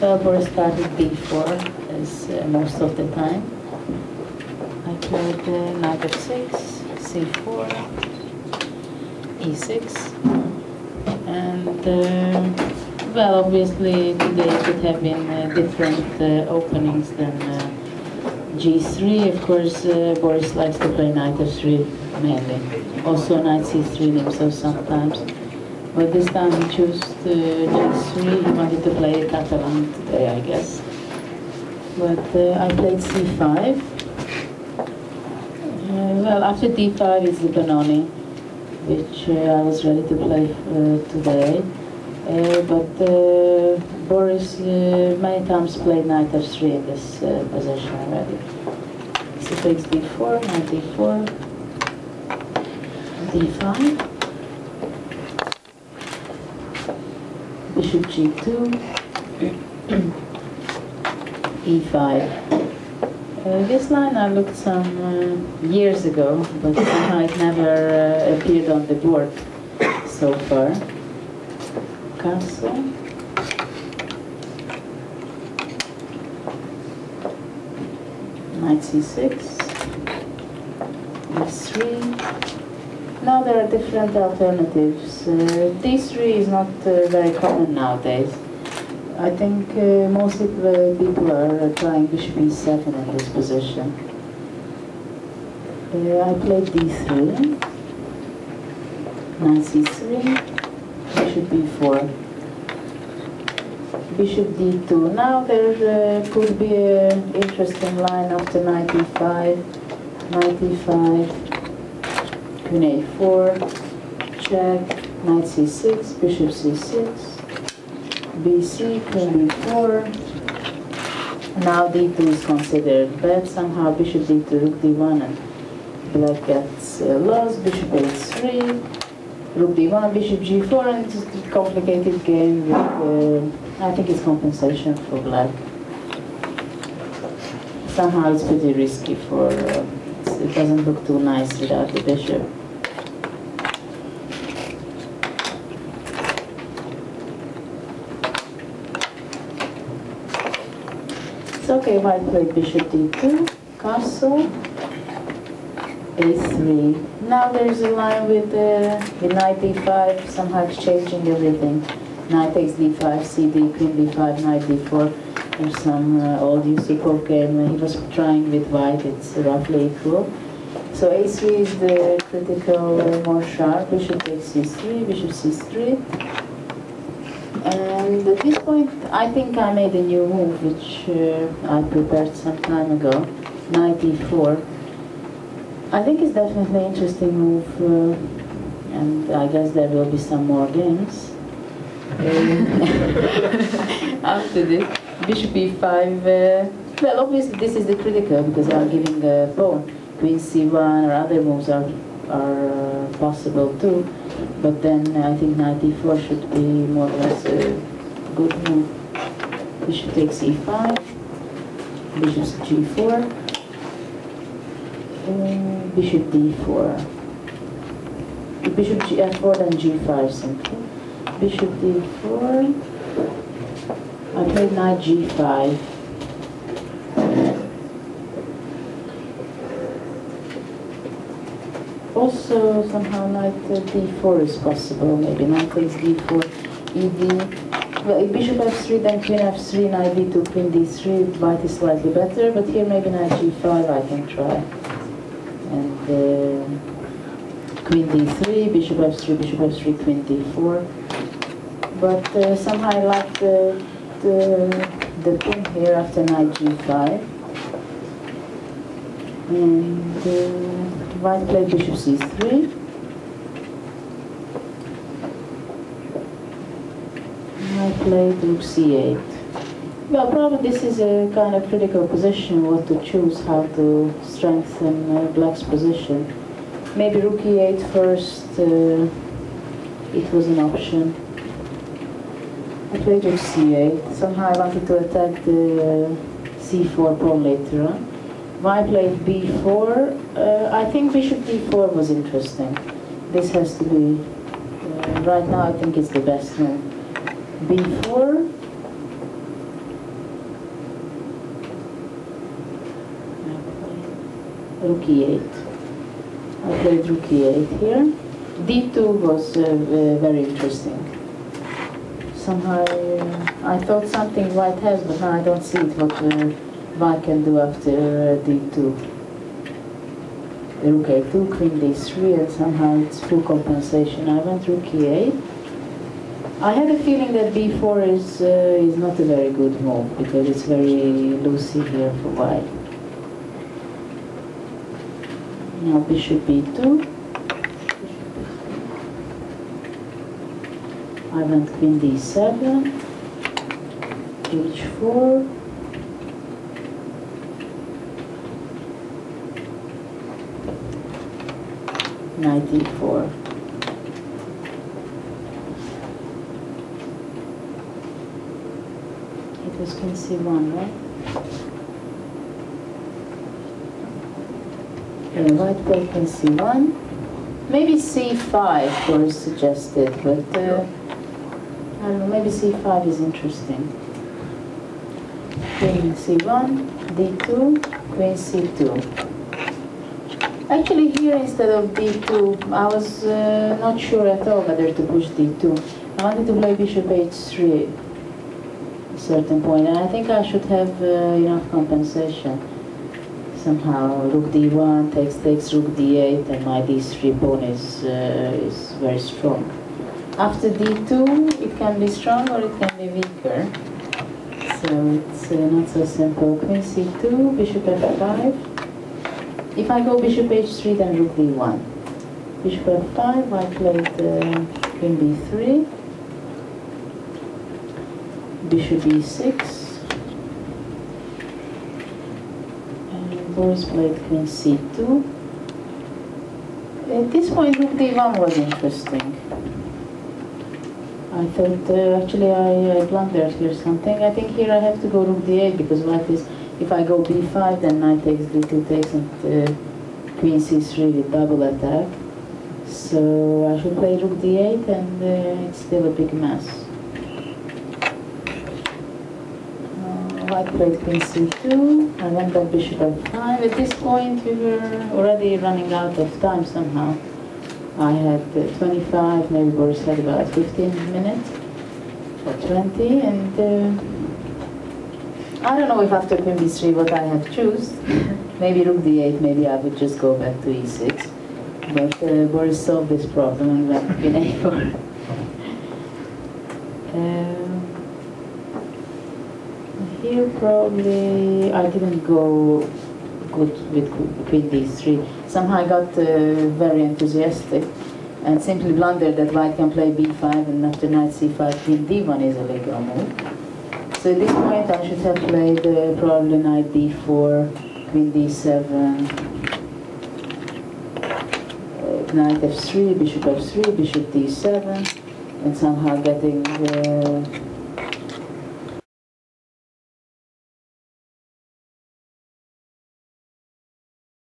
Well, Boris started d4 as most of the time. I played knight f6, c4, e6, and well, obviously today could have been different openings than g3. Of course, Boris likes to play knight f3 mainly. Also knight c3 himself sometimes. But this time he chose g3. He wanted to play Catalan today, I guess. But I played c5. Well, after d5 is the Benoni, which I was ready to play today. But Boris many times played knight f3 in this position already. So takes d4, knight d4, d5, bishop g2, e5. This line I looked some years ago, but somehow it never appeared on the board so far. Castle. Knight c6, d3. Now there are different alternatives. d3 is not very common nowadays. I think mostly people are trying bishop e7 in this position. I played d3, knight c3, bishop b4, bishop d2. Now there could be an interesting line after knight e5, knight e5, queen a4, check, knight c6, bishop c6, bc, queen b4. Now d2 is considered bad. Somehow bishop d2, rook d1, and black gets lost. Bishop h3, rook d1, bishop g4, and it's a complicated game with, I think it's compensation for black. Somehow it's pretty risky for, it doesn't look too nice without the bishop. It's okay, white played bishop d2, castle, a3. Now there's a line with knight d5, somehow exchanging everything. Knight takes d5, cd, queen d5, knight d4. There's some old Yusupov game he was trying with white, it's roughly equal. So a3 is the critical, more sharp. Bishop takes c3, bishop c3. And at this point, I think I made a new move, which I prepared some time ago. Knight e4. I think it's definitely an interesting move, and I guess there will be some more games. After this, bishop e5. Well, obviously this is the critical because I'm giving a pawn. Queen c1 or other moves are possible too. But then I think knight e4 should be more or less a good move. Bishop takes e5, bishop g4, bishop d4. Bishop f4 then g5 simply. Bishop d4. I played knight g5. Also, somehow knight d4 is possible. Maybe knight takes d4, ed. Well, if bishop f3, then queen f3, knight d2, queen d3. White is slightly better, but here maybe knight g5 I can try. And queen d3, bishop f3, queen d4. But somehow I like the pin here after knight g5. And white played bishop c3. I played rook c8. Well, probably this is a kind of critical position, what to choose, how to strengthen black's position. Maybe rook e8 first, it was an option. I played rook c8. Somehow I wanted to attack the c4 pawn later on. White played b4. I think bishop d4 was interesting. This has to be, right now I think it's the best move. b4, rook e8. I played rook e8 here. d2 was very interesting. Somehow I thought something white has, but now I don't see it, what white can do after d2. Rook a2, queen d3, and somehow it's full compensation. I went rook e8. I had a feeling that b4 is not a very good move, because it's very loosey here for white. Now bishop b2. I went queen d7, h4, knight e4. It was queen c1, right? And white played queen c1. Maybe c5 was suggested, but I don't know, maybe c5 is interesting. Queen c1, d2, queen c2. Actually here instead of d2, I was not sure at all whether to push d2. I wanted to play bishop h3 at a certain point, and I think I should have enough compensation. Somehow rook d1 takes rook d8, and my d3 pawn is very strong. After d2, it can be strong or it can be weaker. So it's not so simple. Queen c2, bishop f5. If I go bishop h3, then rook d1. Bishop f5, I played queen b3. Bishop e6. And Boris played queen c2. At this point, rook d1 was interesting. I thought, actually I blundered here something. I think here I have to go rook d8, because white is, if I go b5, then knight takes, d2 takes, and queen c3 with double attack. So I should play rook d8, and it's still a big mess. White played queen c2, I went back bishop f5. At this point, we were already running out of time somehow. I had 25, maybe Boris had about 15 minutes, or 20, and I don't know if after queen b3 what I have choose. Maybe rook d8, maybe I would just go back to e6. But Boris solved this problem and went queen a4. Here probably I didn't go good with queen d3. Somehow I got very enthusiastic and simply blundered that white can play b5, and after knight c5, queen d1 is a legal move. So at this point I should have played probably knight d4, queen d7, knight f3, bishop f3, bishop d7, and somehow getting